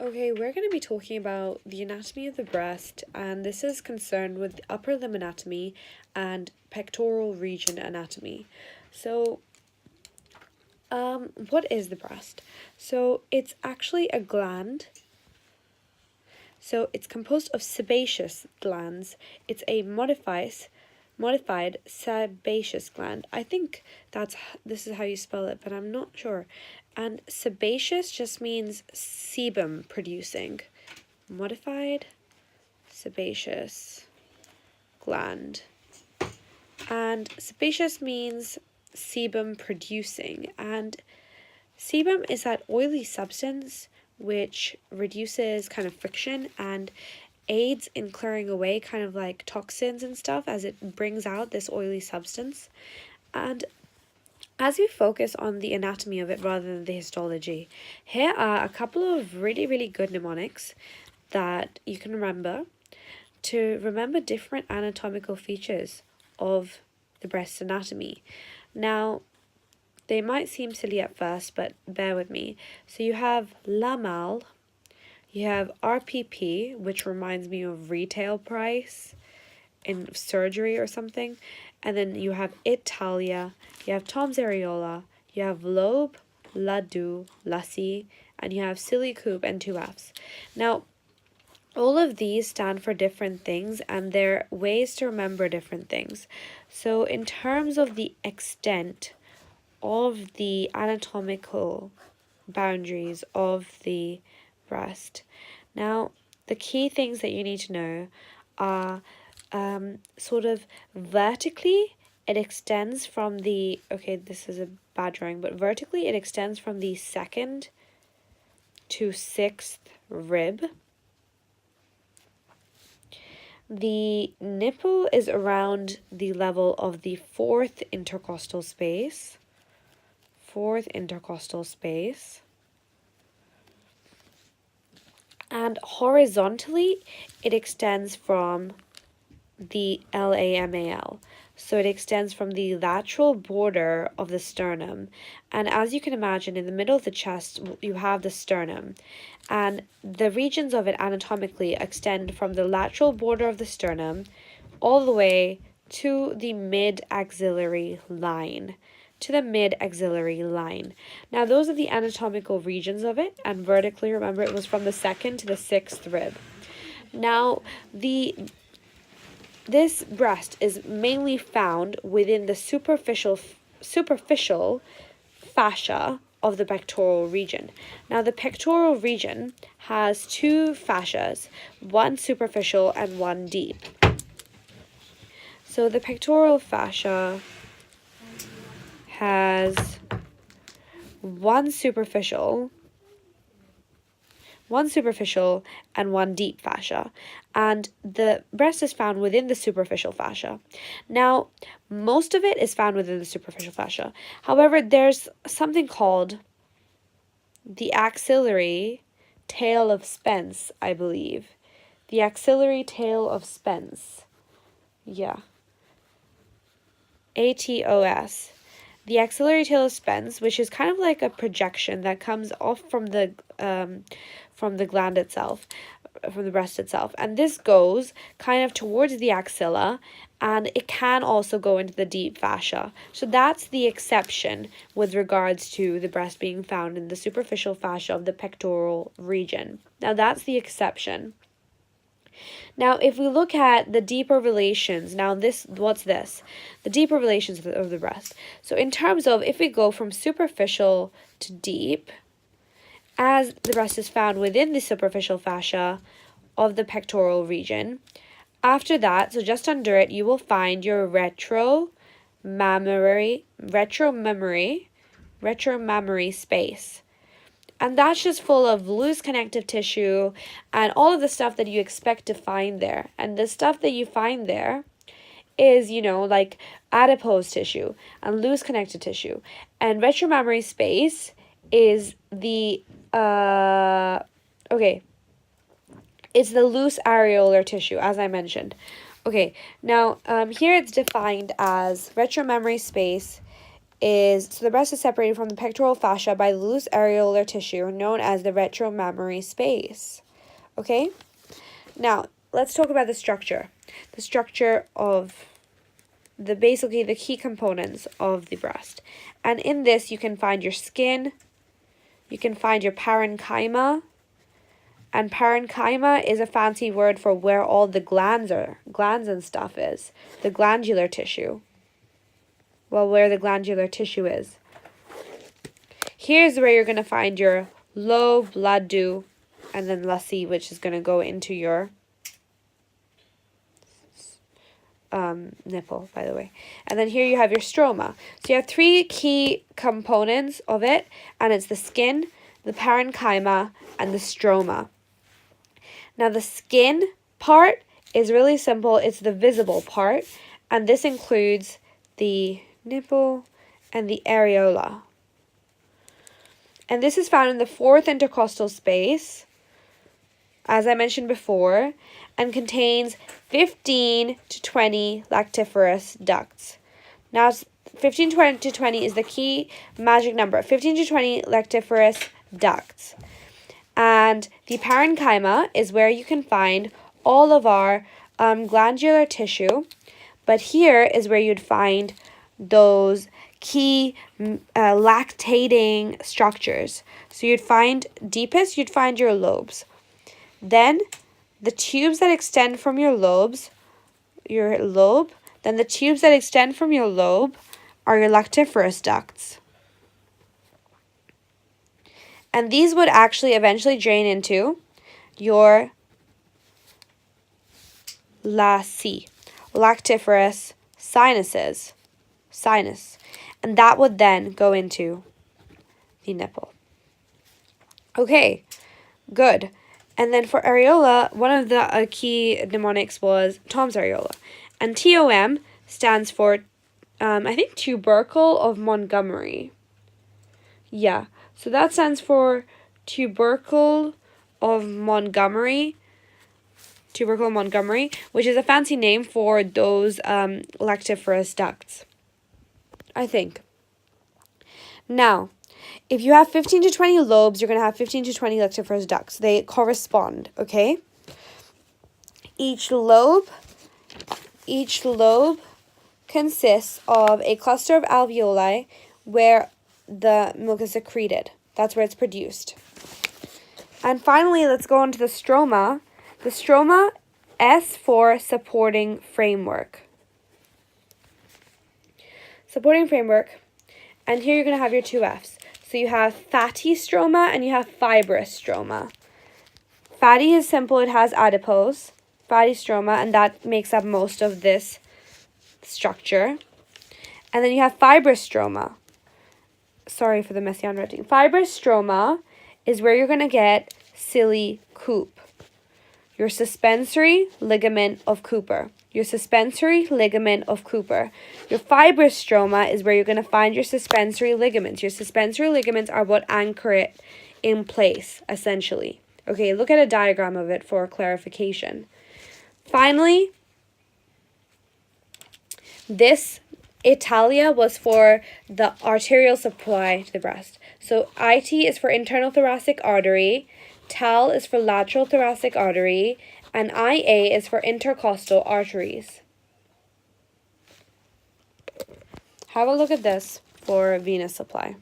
Okay, we're going to be talking about the anatomy of the breast, and this is concerned with upper limb anatomy and pectoral region anatomy. So, what is the breast? So, it's actually a gland. So, it's composed of sebaceous glands. It's a modified sebaceous gland. I think this is how you spell it, but I'm not sure. And sebaceous just means sebum producing. Modified sebaceous gland. And sebaceous means sebum producing. And sebum is that oily substance which reduces kind of friction and aids in clearing away kind of like toxins and stuff as it brings out this oily substance. And as we focus on the anatomy of it rather than the histology, here are a couple of really good mnemonics that you can remember to remember different anatomical features of the breast anatomy. Now, they might seem silly at first, but bear with me. So you have Lamal, you have RPP, which reminds me of retail price in surgery or something. And then you have Italia, you have Tom's Areola, you have Lobe, Ladu, Lassie, and you have Silly Coop and 2Fs. Now, all of these stand for different things and they're ways to remember different things. So in terms of the extent of the anatomical boundaries of the breast, now the key things that you need to know are sort of vertically it extends from the, okay, this is a bad drawing, but vertically it extends from the 2nd to 6th rib. The nipple is around the level of the 4th intercostal space. 4th intercostal space. And horizontally, it extends from the LAMAL. So it extends from the lateral border of the sternum. And as you can imagine, in the middle of the chest, you have the sternum. And the regions of it anatomically extend from the lateral border of the sternum all the way to the mid-axillary line. Now, those are the anatomical regions of it. And vertically, remember, it was from the 2nd to the 6th rib. Now, this breast is mainly found within the superficial fascia of the pectoral region. Now, the pectoral region has 2 fascias, one superficial and one deep. So the pectoral fascia has one superficial and one deep fascia, and the breast is found within the superficial fascia. Now, most of it is found within the superficial fascia. However, there's something called the axillary tail of Spence, I believe. The axillary tail of Spence. Yeah. ATOS. The axillary tail of Spence, which is kind of like a projection that comes off from the gland itself, from the breast itself. And this goes kind of towards the axilla, and it can also go into the deep fascia. So that's the exception with regards to the breast being found in the superficial fascia of the pectoral region. Now that's the exception. Now, if we look at the deeper relations, what's this? The deeper relations of the breast. So in terms of, if we go from superficial to deep, as the breast is found within the superficial fascia of the pectoral region, after that, so just under it, you will find your retromammary space. And that's just full of loose connective tissue and all of the stuff that you expect to find there. And the stuff that you find there is, like adipose tissue and loose connective tissue. And retromammary space is the, it's the loose areolar tissue, as I mentioned. Okay, now here it's defined as retromammary space so the breast is separated from the pectoral fascia by the loose areolar tissue known as the retromammary space. Okay? Now, let's talk about the structure. The structure of basically the key components of the breast. And in this, you can find your skin, you can find your parenchyma, and parenchyma is a fancy word for where all the glands and stuff is, the glandular tissue. Well, where the glandular tissue is. Here's where you're going to find your lobe, ladu, and then lassi, which is going to go into your nipple, by the way. And then here you have your stroma. So you have three key components of it, and it's the skin, the parenchyma, and the stroma. Now the skin part is really simple. It's the visible part, and this includes the nipple and the areola. And this is found in the fourth intercostal space, as I mentioned before, and contains 15 to 20 lactiferous ducts. Now, 15 to 20 is the key magic number. 15 to 20 lactiferous ducts. And the parenchyma is where you can find all of our glandular tissue. But here is where you'd find those key lactating structures. So you'd find deepest, you'd find your lobes. Then the tubes that extend from your lobe, then the tubes that extend from your lobe are your lactiferous ducts. And these would actually eventually drain into your lactiferous sinus. And that would then go into the nipple. Okay, good. And then for areola, one of the key mnemonics was Tom's areola. And TOM stands for, I think, tubercle of Montgomery. Yeah, so that stands for tubercle of Montgomery. Tubercle of Montgomery, which is a fancy name for those lactiferous ducts, I think. Now, if you have 15 to 20 lobes, you're going to have 15 to 20 lactiferous ducts. They correspond, okay? Each lobe consists of a cluster of alveoli where the milk is secreted. That's where it's produced. And finally, let's go on to the stroma. The stroma, S for supporting framework. Supporting framework. And here you're going to have your two Fs. So you have fatty stroma and you have fibrous stroma. Fatty is simple, it has adipose, fatty stroma, and that makes up most of this structure. And then you have fibrous stroma. Sorry for the messy handwriting. Fibrous stroma is where you're going to get cili coupe, your suspensory ligament of Cooper. Your suspensory ligament of Cooper. Your fibrous stroma is where you're going to find your suspensory ligaments. Your suspensory ligaments are what anchor it in place, essentially. Okay, look at a diagram of it for clarification. Finally, this Italia was for the arterial supply to the breast. So IT is for internal thoracic artery, TAL is for lateral thoracic artery, and IA is for intercostal arteries. Have a look at this for venous supply.